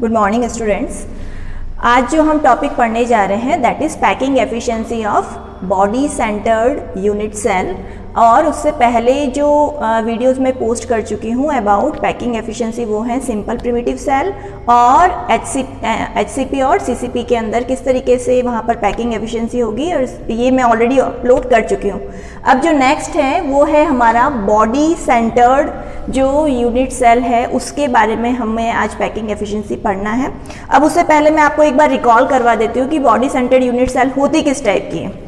Good morning students. आज जो हम टॉपिक पढ़ने जा रहे हैं that is packing efficiency of body centred unit cell. और उससे पहले जो वीडियोस में पोस्ट कर चुकी हूँ अबाउट पैकिंग एफिशिएंसी वो है सिंपल प्रिमिटिव सेल और एचसीपी और सीसीपी के अंदर किस तरीके से वहाँ पर पैकिंग एफिशिएंसी होगी, और ये मैं ऑलरेडी अपलोड कर चुकी हूँ। अब जो नेक्स्ट है वो है हमारा बॉडी सेंटर्ड जो यूनिट सेल है, उसके बारे में हमें आज पैकिंग एफिशिएंसी पढ़ना है। अब उससे पहले मैं आपको एक बार रिकॉल करवा देती हूँ कि बॉडी सेंटर्ड यूनिट सेल होती किस टाइप की है।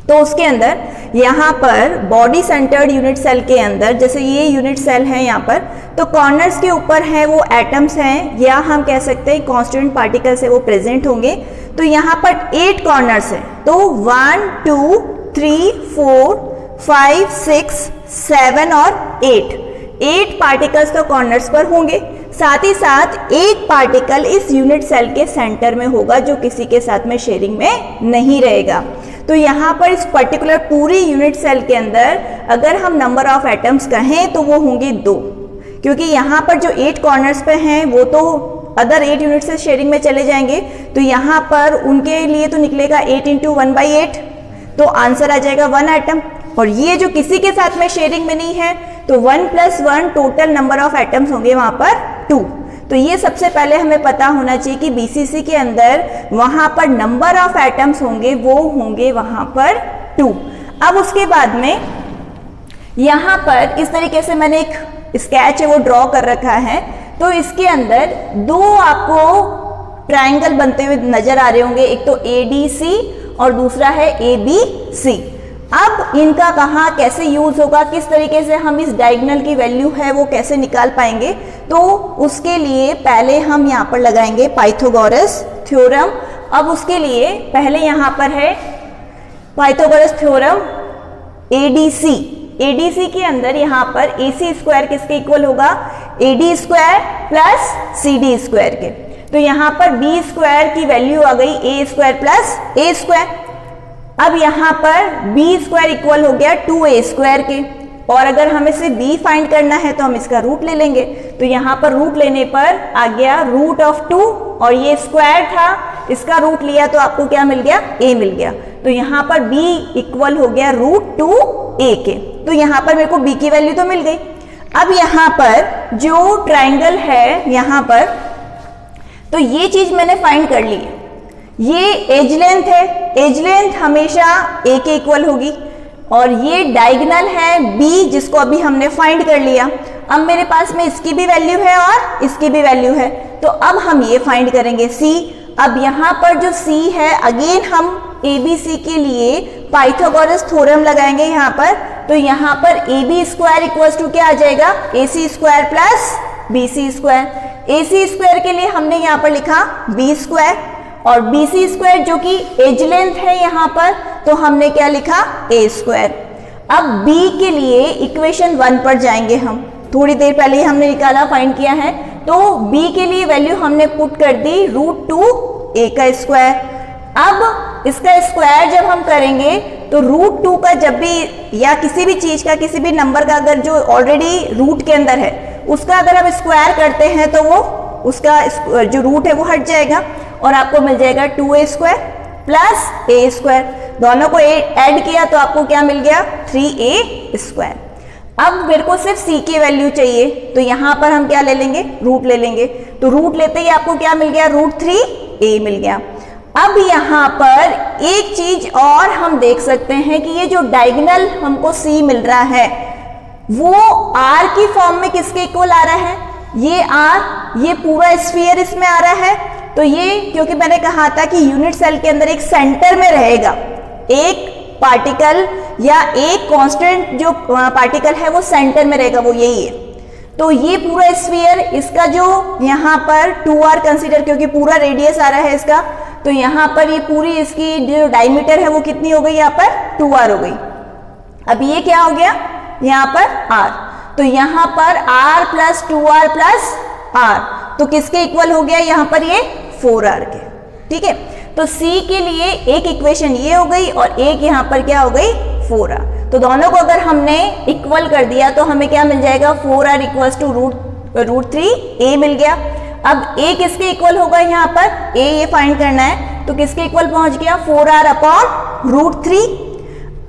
तो उसके अंदर यहाँ पर बॉडी सेंटर्ड यूनिट सेल के अंदर जैसे ये यूनिट सेल है यहाँ पर, तो कॉर्नर्स के ऊपर है वो एटम्स हैं या हम कह सकते हैं कांस्टिट्यूएंट पार्टिकल्स है वो प्रेजेंट होंगे। तो यहाँ पर 8 कॉर्नर्स है, तो 1 2 3 4 5 6 7 और 8 पार्टिकल्स तो कॉर्नर्स पर होंगे। साथ ही साथ एक पार्टिकल इस यूनिट सेल के सेंटर में होगा जो किसी के साथ में शेयरिंग में नहीं रहेगा। तो यहाँ पर इस पर्टिकुलर पूरी यूनिट सेल के अंदर अगर हम नंबर ऑफ एटम्स कहें तो वो होंगे 2, क्योंकि यहाँ पर जो 8 कॉर्नर्स पे हैं वो तो अदर 8 यूनिट से शेयरिंग में चले जाएंगे। तो यहाँ पर उनके लिए तो निकलेगा 8 × 1/8, तो आंसर आ जाएगा 1 एटम। और ये जो किसी के साथ में शेयरिंग में नहीं है तो 1 + 1 टोटल नंबर ऑफ एटम्स होंगे वहाँ पर 2। तो ये सबसे पहले हमें पता होना चाहिए कि बीसीसी के अंदर वहां पर नंबर ऑफ एटम्स होंगे वो होंगे वहां पर 2। अब उसके बाद में यहां पर इस तरीके से मैंने एक स्केच है वो ड्रॉ कर रखा है। तो इसके अंदर 2 आपको ट्रायंगल बनते हुए नजर आ रहे होंगे, एक तो ADC और दूसरा है ABC। अब इनका कहाँ कैसे यूज होगा, किस तरीके से हम इस डायगोनल की वैल्यू है वो कैसे निकाल पाएंगे, तो उसके लिए पहले हम यहाँ पर लगाएंगे पाइथागोरस थ्योरम। अब उसके लिए पहले यहाँ पर है पाइथागोरस थ्योरम ADC के अंदर यहाँ पर AC² किसके इक्वल होगा, AD² + CD² के। तो यहाँ पर B² की वैल्यू आ गई A² + A²। अब यहाँ पर B² इक्वल हो गया 2A² के, और अगर हमें से B फाइंड करना है तो हम इसका रूट ले लेंगे। तो यहाँ पर रूट लेने पर आ गया √2, और ये स्क्वायर था इसका रूट लिया तो आपको क्या मिल गया, A मिल गया। तो यहाँ पर B इक्वल हो गया √2A के। तो यहाँ पर मेरे को B की वैल्यू तो मिल गई। अब यहाँ पर जो ट्राइंगल है यहाँ पर, तो ये चीज मैंने फाइंड कर ली है। ये एज लेंथ है, एज लेंथ हमेशा A के इक्वल होगी, और ये डायगोनल है B जिसको अभी हमने फाइंड कर लिया। अब मेरे पास में इसकी भी वैल्यू है और इसकी भी वैल्यू है, तो अब हम ये फाइंड करेंगे C। अब यहाँ पर जो C है अगेन हम ABC के लिए पाइथागोरस थ्योरम लगाएंगे यहाँ पर। तो यहाँ पर AB² इक्वल्स टू क्या आ जाएगा, AC² + BC²। AC² के लिए हमने यहाँ पर लिखा B², और BC² जो कि एज लेंथ है यहाँ पर, तो हमने क्या लिखा, A²। अब B के लिए इक्वेशन 1 पर जाएंगे हम, थोड़ी देर पहले ही हमने निकाला फाइंड किया है। तो B के लिए वैल्यू हमने पुट कर दी √2A²। अब इसका स्क्वायर जब हम करेंगे तो √2 का जब भी या किसी भी चीज का किसी भी नंबर का अगर जो ऑलरेडी रूट के अंदर है उसका अगर हम स्क्वायर करते हैं तो वो उसका जो रूट है वो हट जाएगा और आपको मिल जाएगा 2A² + A²। दोनों को ऐड किया तो आपको क्या मिल गया, 3A²। अब मेरे को सिर्फ C की वैल्यू चाहिए, तो यहाँ पर हम क्या ले लेंगे, रूट ले लेंगे। तो रूट लेते ही आपको क्या मिल गया, √3A मिल गया। अब यहाँ पर एक चीज और हम देख सकते हैं कि ये जो डायगोनल हमको C मिल रहा है वो R की फॉर्म में किसके इक्वल आ रहा है, ये R, ये पूरा स्फीयर इसमें आ रहा है। तो ये क्योंकि मैंने कहा था कि यूनिट सेल के अंदर एक सेंटर में रहेगा एक पार्टिकल या एक कांस्टेंट जो पार्टिकल है वो सेंटर में रहेगा, वो यही है। तो ये पूरा स्फीयर, इसका जो यहाँ पर 2R कंसीडर, क्योंकि पूरा रेडियस आ रहा है इसका, तो यहाँ पर ये पूरी इसकी जो डायमीटर है वो कितनी हो गई, यहाँ पर 2R हो गई। अब ये क्या हो गया, यहाँ पर R, तो यहाँ पर R + 2R + R, तो किसके इक्वल हो गया यहाँ पर, ये 4R के। ठीक है, तो C के लिए एक इक्वेशन ये हो गई और एक यहाँ पर क्या हो गई, 4R। तो दोनों को अगर हमने इक्वल कर दिया तो हमें क्या मिल जाएगा, 4R = √3A मिल गया। अब a किसके इक्वल होगा, यहाँ पर a ये फाइंड करना है, तो किसके इक्वल पहुंच गया 4r अपॉन रूट 3।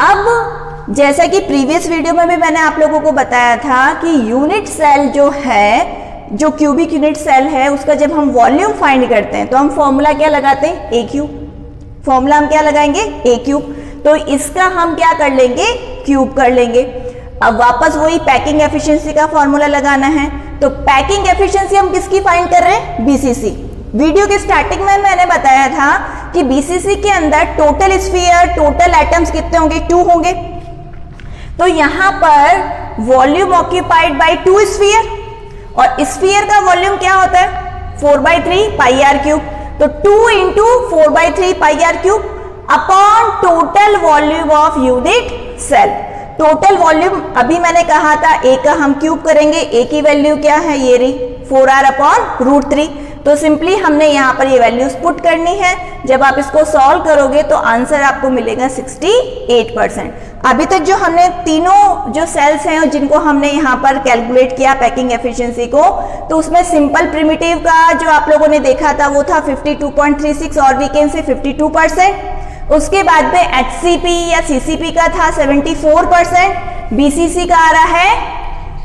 अब जैसा कि प्रीवियस वीडियो में भी मैंने आप लोगों को बताया था कि यूनिट सेल जो है, जो क्यूबिक यूनिट सेल है, उसका जब हम वॉल्यूम फाइंड करते हैं तो हम फॉर्मूला क्या लगाते हैं, a क्यूब। फॉर्मूला हम क्या लगाएंगे, a क्यूब। तो इसका हम क्या कर लेंगे, क्यूब कर लेंगे। अब वापस वही पैकिंग एफिशिएंसी का फॉर्मूला लगाना है, तो पैकिंग एफिशिएंसी हम किसकी फाइंड कर रहे हैं, बीसीसी। वीडियो के स्टार्टिंग में मैंने बताया था कि बीसीसी के अंदर टोटल स्फीयर, टोटल एटम्स कितने होंगे, 2 होंगे। तो यहां पर वॉल्यूम ऑक्यूपाइड बाय 2 स्फीयर, और स्फीयर का वॉल्यूम क्या होता है 4/3 पाई आर क्यूब। तो 2 into 4/3 pi R cube upon total volume of unit cell. Total volume अभी मैंने कहा था a का हम क्यूब करेंगे, a की वैल्यू क्या है, ये रही 4r अपॉन रूट 3। तो सिंपली हमने यहाँ पर ये वैल्यूज पुट करनी है। जब आप इसको सॉल्व करोगे तो आंसर आपको मिलेगा 68%। अभी तक जो हमने तीनों जो सेल्स हैं जिनको हमने यहाँ पर कैलकुलेट किया पैकिंग एफिशिएंसी को, तो उसमें सिंपल प्रिमिटिव का जो आप लोगों ने देखा था वो था 52.36 और वी कैन से 52%। उसके बाद में HCP या CCP का था 74%, BCC का आ रहा है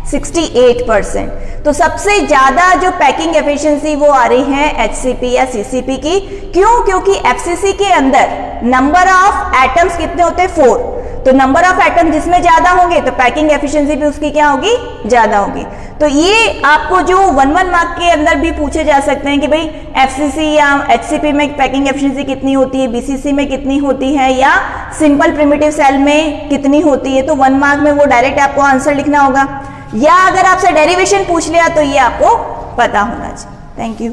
68%। तो सबसे ज्यादा जो पैकिंग एफिशिएंसी वो आ रही है HCP या CCP की। क्यों? क्योंकि FCC के अंदर नंबर ऑफ एटम्स कितने होते हैं, 4। तो नंबर ऑफ एटम जिसमें ज्यादा होंगे तो पैकिंग एफिशिएंसी भी उसकी क्या होगी, ज्यादा होगी। तो ये आपको जो 1 मार्क के अंदर भी पूछे जा सकते हैं कि भाई FCC या HCP में पैकिंग एफिशिएंसी कितनी होती है, BCC में कितनी होती है, या सिंपल प्रिमिटिव सेल में कितनी होती है। तो 1 मार्क में वो डायरेक्ट आपको आंसर लिखना होगा, या अगर आपसे डेरिवेशन पूछ लिया तो ये आपको पता होना चाहिए। Thank you.